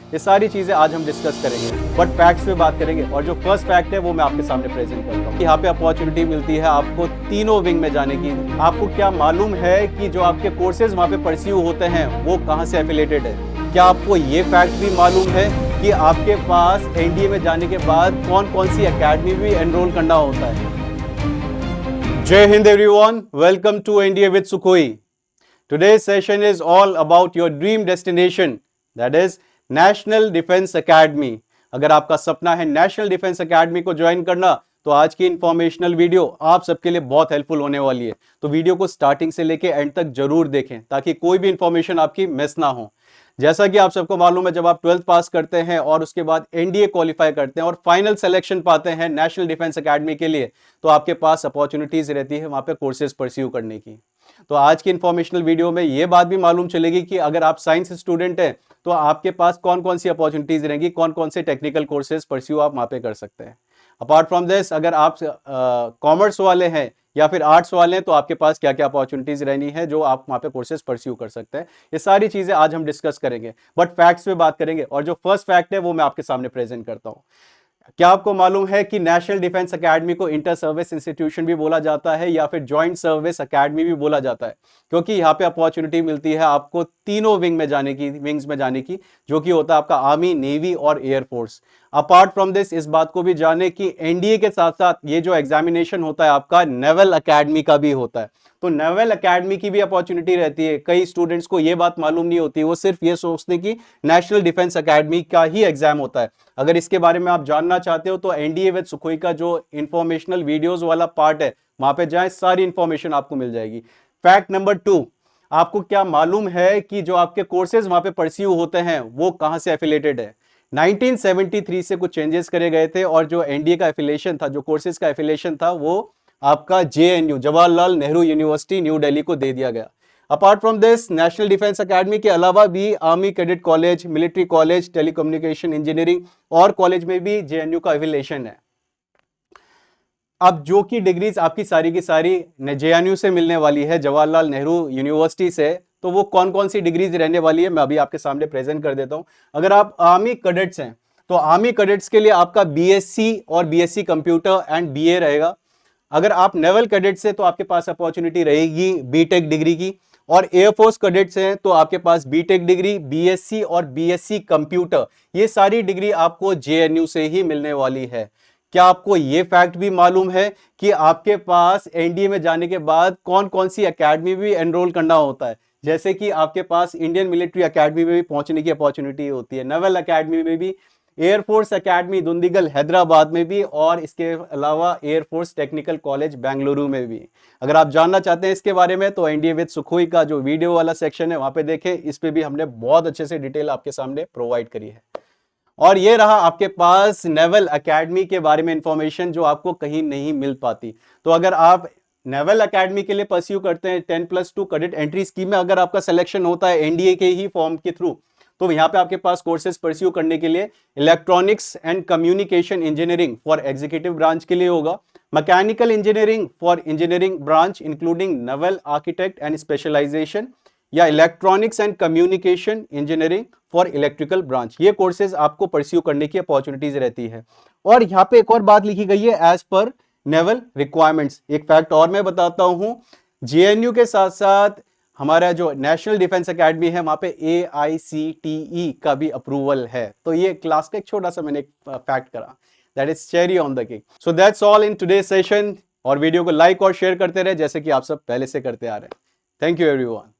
ये सारी चीजें आज हम डिस्कस करेंगे, बट फैक्ट्स पे बात करेंगे। और जो फर्स्ट फैक्ट है वो मैं आपके सामने प्रेजेंट करता हूँ। यहाँ पे अपॉर्चुनिटी मिलती है आपको तीनों विंग में जाने की। आपको क्या मालूम है कि जो आपके कोर्सेज वहाँ पे परस्यू होते हैं वो कहाँ से एफिलेटेड है? क्या आपको ये फैक्ट भी मालूम है कि आपके पास एनडीए में जाने के बाद कौन कौन सी एकेडमी भी एनरोल करना होता है? Jai Hind everyone, welcome to NDA with Sukhoi. Today's session is all about your dream destination, that is national defence academy. अगर आपका सपना है नेशनल डिफेंस एकेडमी को ज्वाइन करना तो आज की इंफॉर्मेशनल वीडियो आप सबके लिए बहुत हेल्पफुल होने वाली है। तो वीडियो को स्टार्टिंग से लेके एंड तक जरूर देखें ताकि कोई भी इंफॉर्मेशन आपकी मिस ना हो। जैसा कि आप सबको मालूम है, जब आप 12th पास करते हैं और उसके बाद एनडीए क्वालिफाई करते हैं और फाइनल सिलेक्शन पाते हैं नेशनल डिफेंस एकेडमी के लिए, तो आपके पास अपॉर्चुनिटीज रहती है वहां पे कोर्सेज परस्यू करने की। तो आज की इंफॉर्मेशनल वीडियो में ये बात भी मालूम चलेगी कि अगर आप साइंस स्टूडेंट हैं तो आपके पास कौन कौन सी अपॉर्चुनिटीज रहेंगी, कौन कौन से टेक्निकल कोर्सेज परस्यू आप वहां पे कर सकते हैं। अपार्ट फ्रॉम दिस, अगर आप कॉमर्स वाले हैं या फिर आर्ट्स वाले हैं तो आपके पास क्या क्या अपॉर्चुनिटीज रहनी है जो आप वहां पे कोर्सेज परस्यू कर सकते हैं। ये सारी चीजें आज हम डिस्कस करेंगे, बट फैक्ट्स पे बात करेंगे। और जो फर्स्ट फैक्ट है वो मैं आपके सामने प्रेजेंट करता हूं। क्या आपको मालूम है कि नेशनल डिफेंस एकेडमी को इंटर सर्विस इंस्टीट्यूशन भी बोला जाता है या फिर जॉइंट सर्विस एकेडमी भी बोला जाता है? क्योंकि यहाँ पे अपॉर्चुनिटी मिलती है आपको तीनों विंग्स में जाने की, जो कि होता है आपका आर्मी, नेवी और एयरफोर्स। अपार्ट फ्रॉम दिस, इस बात को भी जाने कि एनडीए के साथ साथ ये जो एग्जामिनेशन होता है आपका नेवल एकेडमी का भी होता है। तो नेवल एकेडमी की भी अपॉर्चुनिटी रहती है। कई स्टूडेंट्स को ये बात मालूम नहीं होती, वो सिर्फ ये सोचते कि नेशनल डिफेंस एकेडमी का ही एग्जाम होता है। अगर इसके बारे में आप जानना चाहते हो तो एनडीए विद सुखोई का जो इंफॉर्मेशनल वीडियोस वाला पार्ट है वहां पे जाएं, सारी इंफॉर्मेशन आपको मिल जाएगी। फैक्ट नंबर 2, आपको क्या मालूम है कि जो आपके कोर्सेज वहां पे परस्यू होते हैं वो कहां से एफिलेटेड है? 1973 से कुछ चेंजेस करे गए थे और जो एनडीए का एफिलेशन था, जो कोर्सेज का एफिलेशन था, वो आपका JNU, Jawaharlal Nehru university new Delhi को दे दिया गया। Apart from this, national defence academy के अलावा भी army cadet college, military college, telecommunication engineering और कॉलेज में भी जेएनयू का एफिलिएशन है। अब जो की डिग्रीज आपकी सारी की सारी जेएनयू से मिलने वाली है, जवाहरलाल नेहरू यूनिवर्सिटी से, तो वो कौन कौन सी डिग्रीज रहने वाली है मैं अभी आपके सामने प्रेजेंट कर देता हूं। अगर आप आर्मी कैडेट्स हैं तो आर्मी कैडेट्स के लिए आपका बीएससी और बीएससी कंप्यूटर एंड बीए रहेगा। अगर आप नेवल कैडेट्स हैं तो आपके पास अपॉर्चुनिटी रहेगी बीटेक डिग्री की। और एयरफोर्स कैडेट्स हैं तो आपके पास बीटेक डिग्री, बीएससी और बीएससी कंप्यूटर, ये सारी डिग्री आपको जेएनयू से ही मिलने वाली है। क्या आपको ये फैक्ट भी मालूम है कि आपके पास एनडीए में जाने के बाद कौन कौन सी एकेडमी भी एनरोल करना होता है? जैसे कि आपके पास इंडियन मिलिट्री एकेडमी में भी पहुंचने की अपॉर्चुनिटी होती है, नेवल एकेडमी में भी, एयरफोर्स एकेडमी दुंदिगल हैदराबाद में भी, और इसके अलावा एयरफोर्स टेक्निकल कॉलेज बेंगलुरु में भी। अगर आप जानना चाहते हैं इसके बारे में तो एनडीए विद सुखोई का जो वीडियो वाला सेक्शन है वहां पे देखें, इस पे भी हमने बहुत अच्छे से डिटेल आपके सामने प्रोवाइड करी है। और ये रहा आपके पास नेवल एकेडमी के बारे में इंफॉर्मेशन जो आपको कहीं नहीं मिल पाती। तो अगर आप नेवल एकेडमी के लिए परस्यू करते हैं 10+2 कैडेट एंट्री स्कीम में, अगर आपका सिलेक्शन होता है एनडीए के ही फॉर्म के थ्रू, तो यहाँ पे आपके पास कोर्सेज परस्यू करने के लिए electronics and communication engineering for executive branch के लिए होगा, mechanical engineering for engineering branch including naval architect and specialization, या electronics and communication engineering for electrical branch. ये कोर्सेज आपको परस्यू करने की अपॉर्चुनिटीज रहती है। और यहाँ पे एक और बात लिखी गई है, एज पर नेवल रिक्वायरमेंट्स। एक फैक्ट और मैं बताता हूं, जेएनयू के साथ साथ हमारा जो नेशनल डिफेंस एकेडमी है वहां पे AICTE का भी अप्रूवल है। तो ये क्लास का एक छोटा सा मैंने फैक्ट करा, that is cherry on the cake. So that's all in today session. और वीडियो को लाइक और शेयर करते रहे जैसे कि आप सब पहले से करते आ रहे हैं। Thank you everyone.